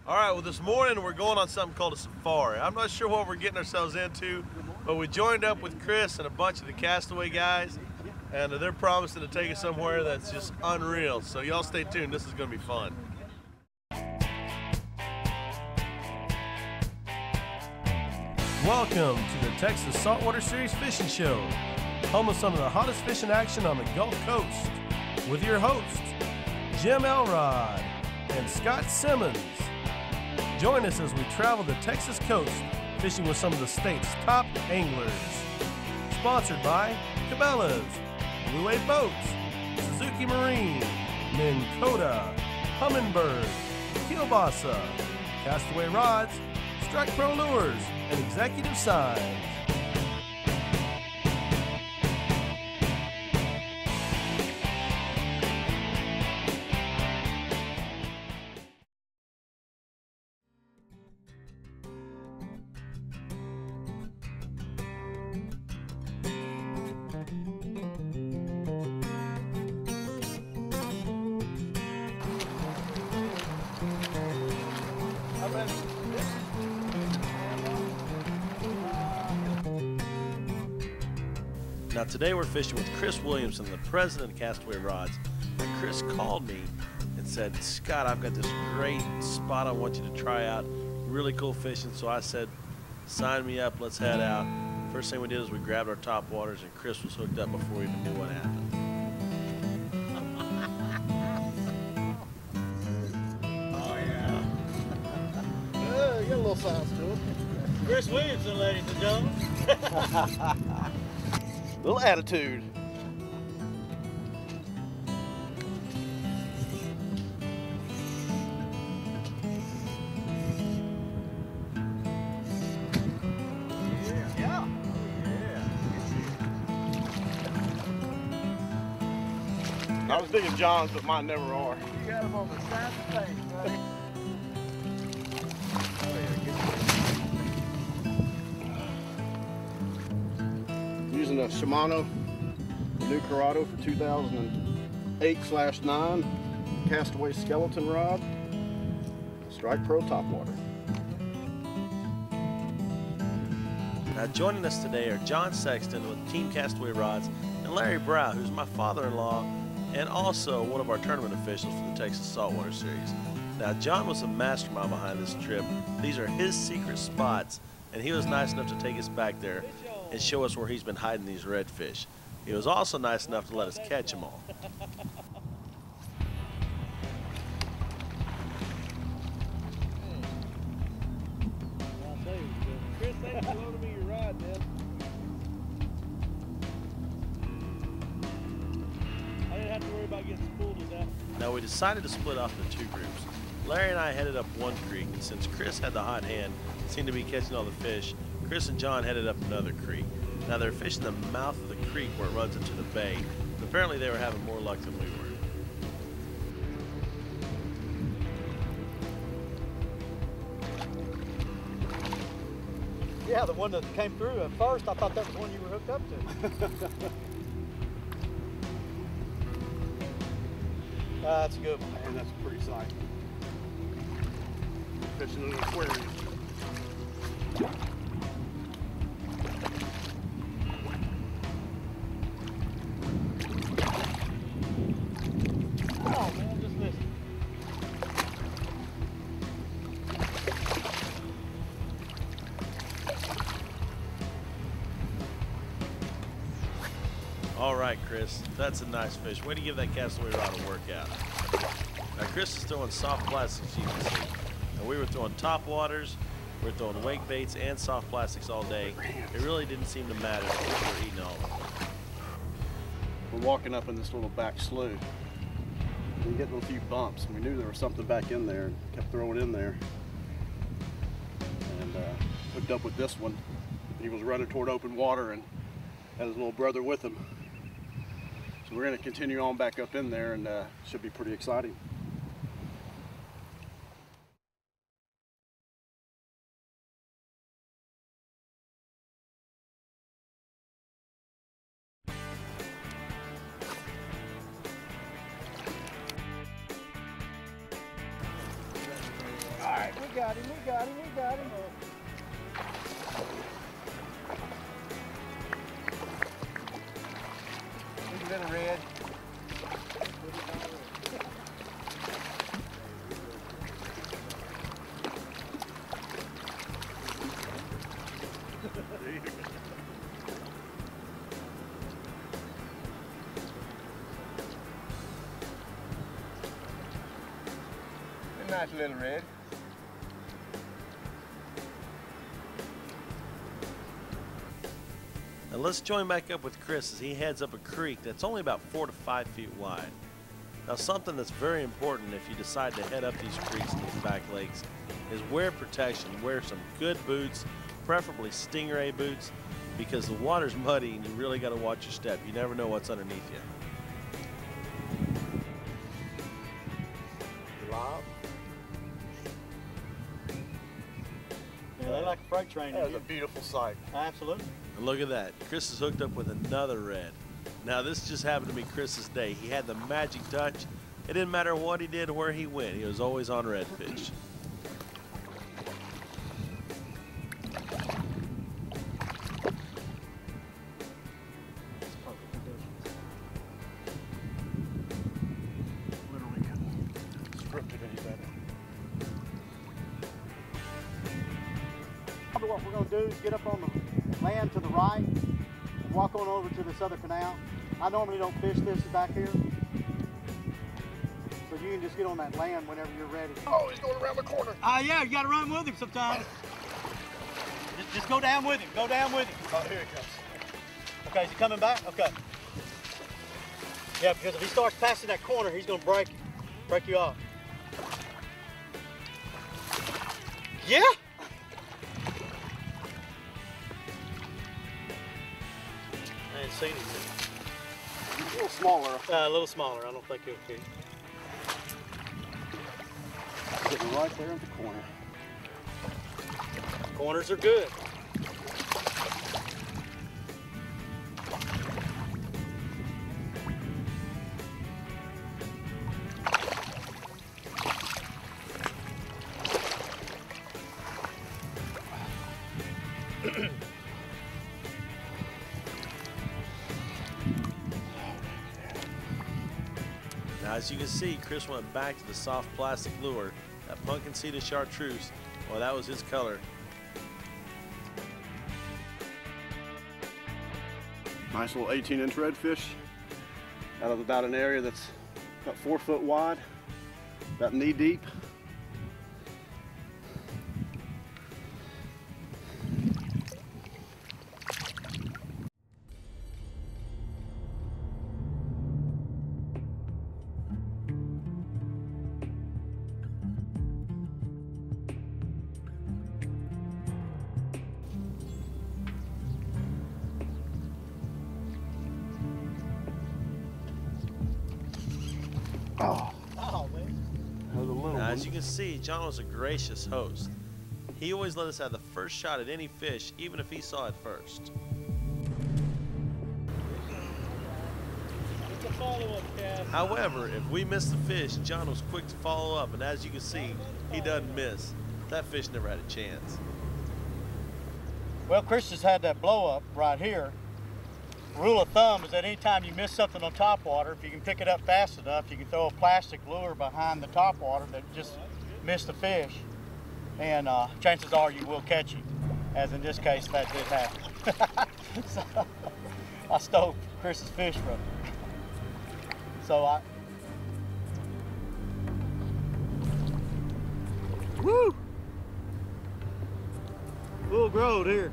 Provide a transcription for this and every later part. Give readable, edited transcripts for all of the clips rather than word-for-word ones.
All right, well this morning we're going on something called a safari. I'm not sure what we're getting ourselves into, but we joined up with Chris and a bunch of the Castaway guys, and they're promising to take us somewhere that's just unreal. So y'all stay tuned, this is gonna be fun. Welcome to the Texas Saltwater Series Fishing Show, home of some of the hottest fishing action on the Gulf Coast, with your hosts, Jim Elrod and Scot Simmon. Join us as we travel the Texas coast, fishing with some of the state's top anglers. Sponsored by Cabela's, Blue Wave Boats, Suzuki Marine, Minn Kota, Humminbird, Kielbasa, Castaway Rods, Strike Pro Lures, and Executive Signs. Now today we're fishing with Chris Williamson, the president of Castaway Rods. And Chris called me and said, Scott, I've got this great spot I want you to try out. Really cool fishing. So I said, sign me up, let's head out. First thing we did is we grabbed our top waters, and Chris was hooked up before we even knew what happened. Oh yeah. Yeah, you got a little size to it. Chris Williamson, ladies and gentlemen. Little attitude. Yeah. I was thinking John's, but mine never are. You got him on the side of the face, buddy. Using a Shimano New Corrado for 2008/9 Castaway skeleton rod, Strike Pro Topwater. Now joining us today are John Sexton with Team Castaway Rods and Larry Brow, who's my father-in-law and also one of our tournament officials for the Texas Saltwater Series. Now John was the mastermind behind this trip. These are his secret spots, and he was nice enough to take us back there and show us where he's been hiding these redfish. He was also nice enough to let us catch them all. I'll tell you, Chris, thanks for loaning me your rod, man. I didn't have to worry about getting spooled with that. Now we decided to split off into two groups. Larry and I headed up one creek, and since Chris had the hot hand and seemed to be catching all the fish, Chris and John headed up another creek. Now they're fishing the mouth of the creek where it runs into the bay. But apparently they were having more luck than we were. Yeah, the one that came through at first, I thought that was the one you were hooked up to. That's a good one. And that's a pretty sight. Fishing in an aquarium. Oh man, just missed it. All right, Chris, that's a nice fish. Way to give that Castaway rod a workout. Now Chris is throwing soft plastics, you can see. And we were throwing top waters, we were throwing wake baits and soft plastics all day. It really didn't seem to matter if we were eating all of them. We're walking up in this little back slough. We get a few bumps, and we knew there was something back in there, and kept throwing in there. And hooked up with this one. He was running toward open water and had his little brother with him. So we're going to continue on back up in there, and should be pretty exciting. All right, We got him, we got him, we got him. He's a little red. A nice little red. Now let's join back up with Chris as he heads up a creek that's only about 4 to 5 feet wide. Now something that's very important if you decide to head up these creeks and these back lakes is wear protection. Wear some good boots, preferably Stingray boots, because the water's muddy and you really got to watch your step. You never know what's underneath you. Lob. Yeah, they like a freight train. That was a beautiful sight. Absolutely. And look at that. Chris is hooked up with another red. Now this just happened to be Chris's day. He had the magic touch. It didn't matter what he did, where he went. He was always on redfish. Literally scripted any better. Probably what we're going to do is get up on the land to the right and walk on over to this other canal. I normally don't fish this back here, so you can just get on that land whenever you're ready. Oh, he's going around the corner. Yeah, you got to run with him sometimes. Just go down with him. Go down with him. Oh, here he comes. Okay, is he coming back? Okay. Yeah, because if he starts passing that corner, he's going to break you off. Yeah. I ain't seen him yet. He's a little smaller. A little smaller. I don't think he'll keep. Sitting right there in the corner. Corners are good. Now as you can see, Chris went back to the soft plastic lure, that pumpkin seed chartreuse. Well, that was his color. Nice little 18-inch redfish out of about an area that's about 4 foot wide, about knee deep. Oh, man. that was a little Now, one. as you can see, John was a gracious host. He always let us have the first shot at any fish, even if he saw it first. It's a follow-up cast. However, if we missed the fish, John was quick to follow up, and as you can see, he doesn't miss. That fish never had a chance. Well, Chris just had that blow up right here. Rule of thumb is that anytime you miss something on top water, if you can pick it up fast enough, you can throw a plastic lure behind the top water that just missed the fish, and chances are you will catch him, as in this case that did happen. So, I stole Chris's fish from him. So woo! Full growed here.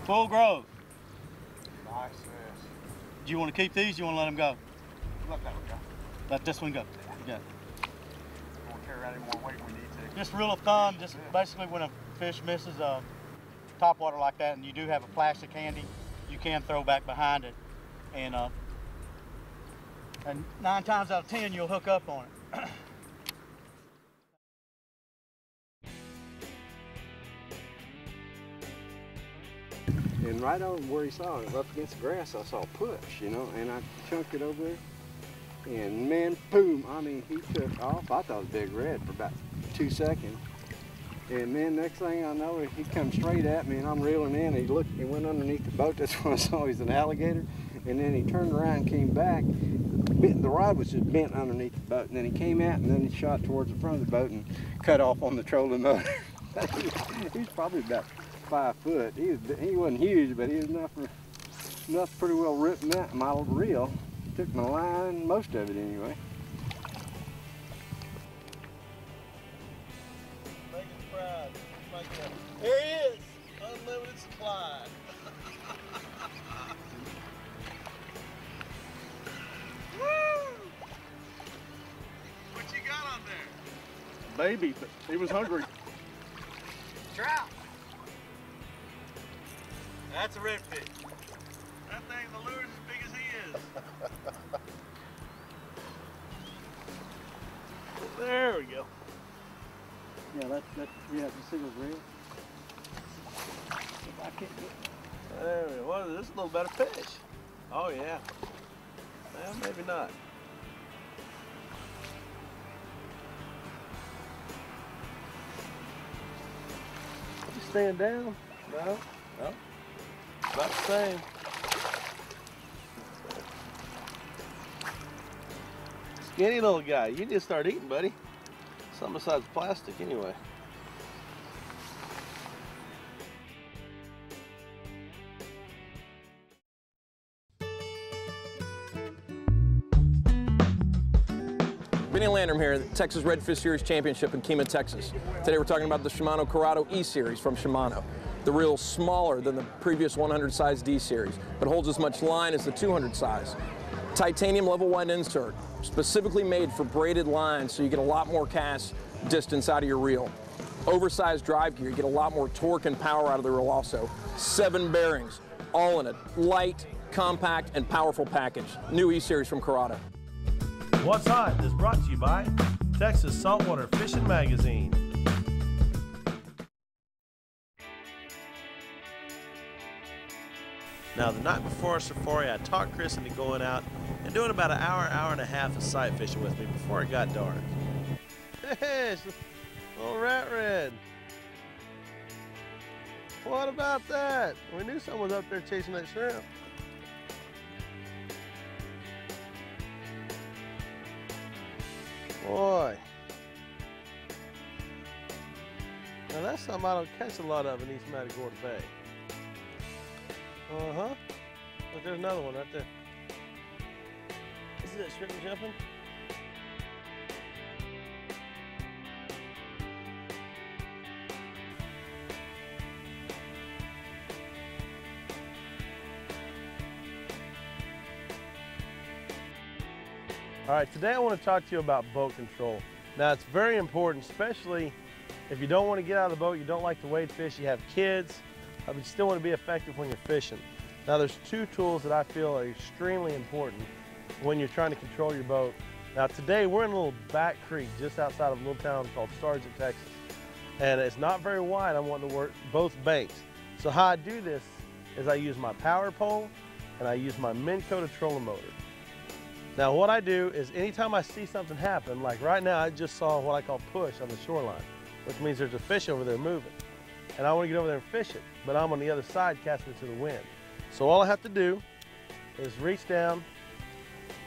Full growth. Nice fish. Do you want to keep these? Do you want to let them go? Let that one go. Let this one go. Yeah. We won't carry around any more weight we need to. Just rule of thumb, just basically when a fish misses a topwater like that and you do have a plastic handy, you can throw back behind it. And 9 times out of 10, you'll hook up on it. And right on where he saw it, up against the grass, I saw push, you know, and I chunked it over there. And man, boom, I mean, he took off. I thought it was big red for about 2 seconds. And man, next thing I know, he come straight at me and I'm reeling in. He looked, he went underneath the boat. That's when I saw he's an alligator. And then he turned around and came back. The rod was just bent underneath the boat. And then he came out and then he shot towards the front of the boat and cut off on the trolling motor. He's probably about 5 foot. He wasn't huge, but he was enough pretty well ripped my reel. Took my line, most of it anyway. Make it proud. Here he is, unlimited supply. Woo! What you got on there? Baby, but he was hungry. Trout. That's a redfish. That thing, the lure's as big as he is. There we go. Yeah, that's the single reel. If I can't get There we go. Well, this is a little better fish. Oh yeah. Well, maybe not. You stand down? No. No. About the same. Skinny little guy. You need to start eating, buddy. Something besides plastic, anyway. Benny Landrum here at the Texas Redfish Series Championship in Kima, Texas. Today we're talking about the Shimano Corrado E-Series from Shimano. The reel is smaller than the previous 100 size D Series, but holds as much line as the 200 size. Titanium level wide insert, specifically made for braided lines so you get a lot more cast distance out of your reel. Oversized drive gear, you get a lot more torque and power out of the reel also. 7 bearings, all in a light, compact, and powerful package. New E-Series from Corrado. What's Hot is brought to you by Texas Saltwater Fishing Magazine. Now, the night before our safari, I talked Chris into going out and doing about an hour, hour and a half of sight fishing with me before it got dark. Hey, it's a little rat red. What about that? We knew someone was up there chasing that shrimp. Boy. Now that's something I don't catch a lot of in East Matagorda Bay. Uh-huh. Look, there's another one right there. Is that shrimp jumping? All right, today I want to talk to you about boat control. Now, it's very important, especially if you don't want to get out of the boat, you don't like to wade fish, you have kids, but you still want to be effective when you're fishing. Now, there's 2 tools that I feel are extremely important when you're trying to control your boat. Now, today we're in a little back creek just outside of a little town called Sargent, Texas. And it's not very wide. I'm wanting to work both banks. So how I do this is I use my power pole and I use my Minn Kota trolling motor. Now what I do is anytime I see something happen, like right now I just saw what I call push on the shoreline, which means there's a fish over there moving. And I want to get over there and fish it, but I'm on the other side casting it to the wind. So all I have to do is reach down,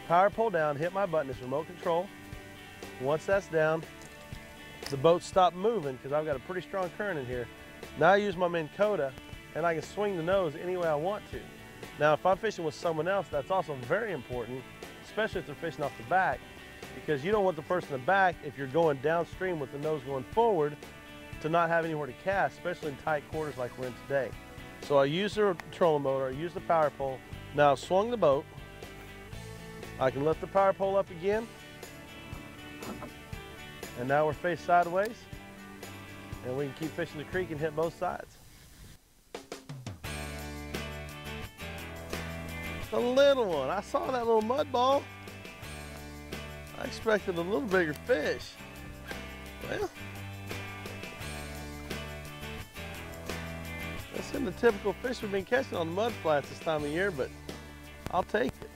power pole down, hit my button, it's remote control. Once that's down, the boat stopped moving because I've got a pretty strong current in here. Now I use my Minn Kota and I can swing the nose any way I want to. Now if I'm fishing with someone else, that's also very important, especially if they're fishing off the back, because you don't want the person in the back, if you're going downstream with the nose going forward, to not have anywhere to cast, especially in tight quarters like we're in today. So I use the trolling motor, I use the power pole. Now I've swung the boat. I can lift the power pole up again. And now we're faced sideways. And we can keep fishing the creek and hit both sides. A little one. I saw that little mud ball. I expected a little bigger fish. Well, this isn't the typical fish we've been catching on the mud flats this time of year, but I'll take it.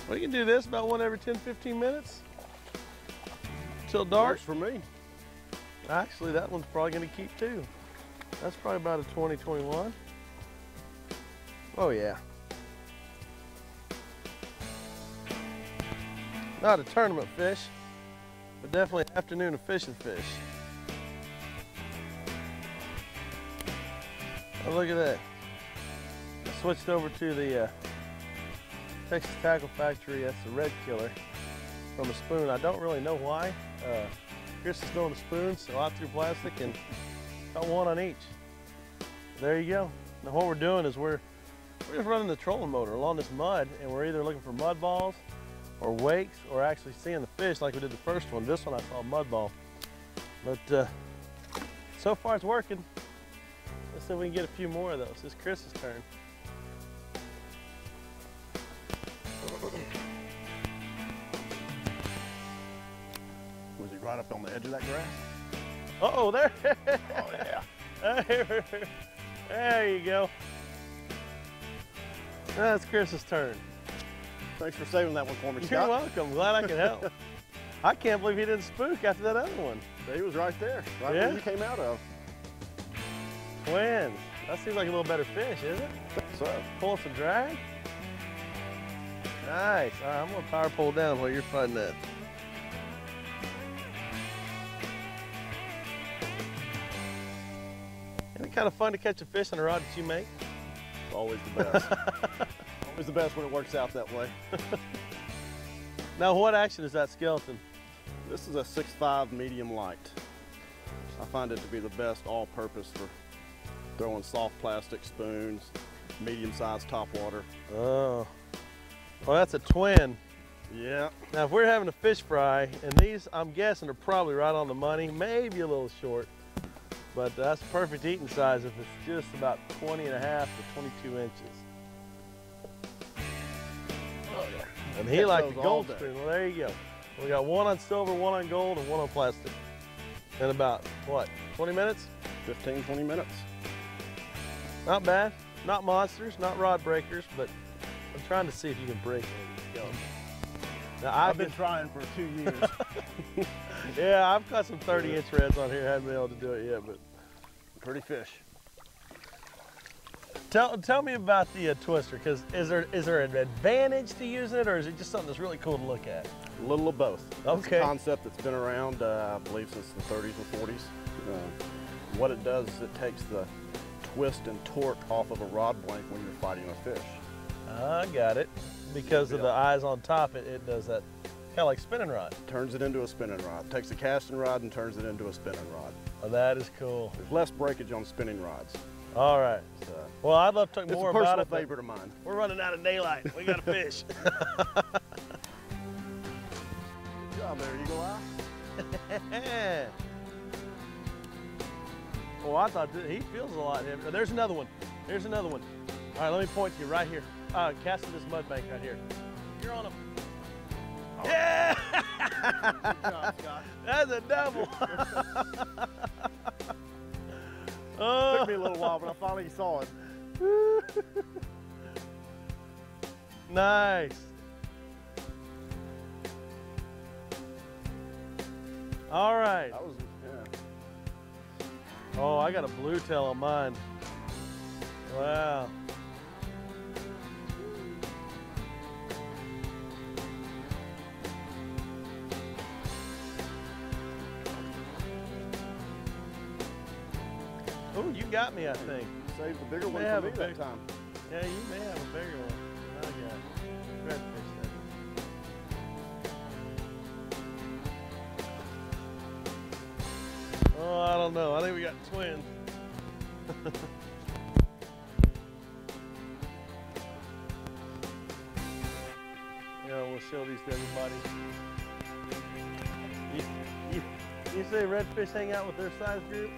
We can do this about one every 10-15 minutes till dark. Works for me. Actually, that one's probably going to keep too. That's probably about a 20-21. Oh yeah. Not a tournament fish, but definitely an afternoon of fishing fish. Oh, look at that. I switched over to the Texas Tackle Factory. That's the Red Killer from a spoon. I don't really know why. Chris is going to spoons, so I threw plastic and got one on each. There you go. Now what we're doing is we're just running the trolling motor along this mud, and we're either looking for mud balls or wakes or actually seeing the fish like we did the first one. This one I saw a mud ball. But so far it's working. Let's see if we can get a few more of those. It's Chris's turn. Was he right up on the edge of that grass? Uh-oh, there. Oh yeah. There you go. That's Chris's turn. Thanks for saving that one for me, You're Scott. welcome. Glad I could help. I can't believe he didn't spook after that other one. He was right there, right Yeah? where you came out of. Twins. That seems like a little better fish, isn't it? So, Pull some drag. Nice. All right, I'm gonna power pull down while you're fighting that. Isn't it kind of fun to catch a fish on a rod that you make? it's always the best. Always the best when it works out that way. Now, what action is that skeleton? This is a 6.5 medium light. I find it to be the best all-purpose for throwing soft plastic spoons, medium-sized topwater. Oh, well, that's a twin. Yeah. Now, if we're having a fish fry, and these, I'm guessing, are probably right on the money, maybe a little short, but that's perfect eating size if it's just about 20 and a half to 22 inches. Oh yeah. And he Catch liked the those all gold day. spoon. Well, there you go. We got one on silver, one on gold, and one on plastic. In about, what, 20 minutes? 15, 20 minutes. Not bad. Not monsters, not rod breakers, but I'm trying to see if you can break any. Now, I've been trying for 2 years. Yeah, I've got some 30-inch reds on here. Haven't been able to do it yet, but Pretty fish. tell me about the twister. Because is there an advantage to using it, or is it just something that's really cool to look at? A little of both. It's Okay. a concept that's been around, I believe, since the 30s or 40s. What it does is it takes the twist and torque off of a rod blank when you're fighting a fish. I got it. Because of the eyes on top, it does that kind of like spinning rod. Turns it into a spinning rod. Takes a casting rod and turns it into a spinning rod. Oh, that is cool. There's less breakage on spinning rods. All right. So, Well, I'd love to talk it's more a personal about it. but favorite of mine. We're running out of daylight. We got to fish. Good job there, Eagle Eye. Oh, I thought he feels a lot heavier. There's another one. There's another one. All right, let me point to you right here. Casting this mud bank right here. You're on him. Oh. Yeah! Good job, Scott. That's a double. Took me a little while, but I finally saw it. Nice. All right. That was, yeah. Oh, I got a blue tail on mine. Wow. Oh, you got me, I think. Saved the bigger You one may for have me a that big- time. Yeah, you may have a bigger one than I got. Redfish then. don't know. I think we got twins. Yeah, we'll show these to everybody. You say redfish hang out with their size group?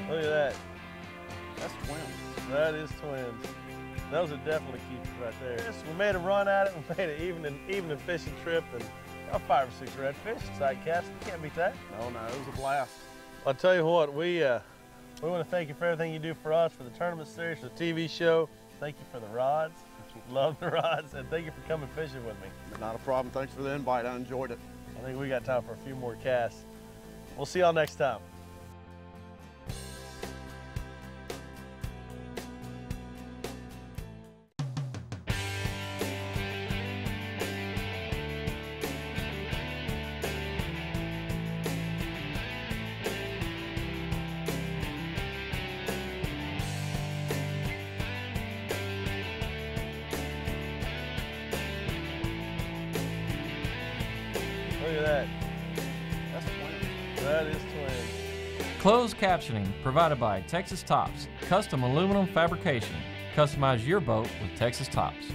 Look at that. That's twins. That is twins. Those are definitely keepers right there. Yes, we made a run at it. We made an evening fishing trip and got 5 or 6 redfish. Side cast. You can't beat that. No, it was a blast. I'll tell you what, we want to thank you for everything you do for us, for the tournament series, for the TV show. Thank you for the rods. Love the rods, and thank you for coming fishing with me. Not a problem. Thanks for the invite. I enjoyed it. I think we got time for a few more casts. We'll see y'all next time. Look at that. That's twins. That is twins. Closed captioning provided by Texas Tops, custom aluminum fabrication. Customize your boat with Texas Tops.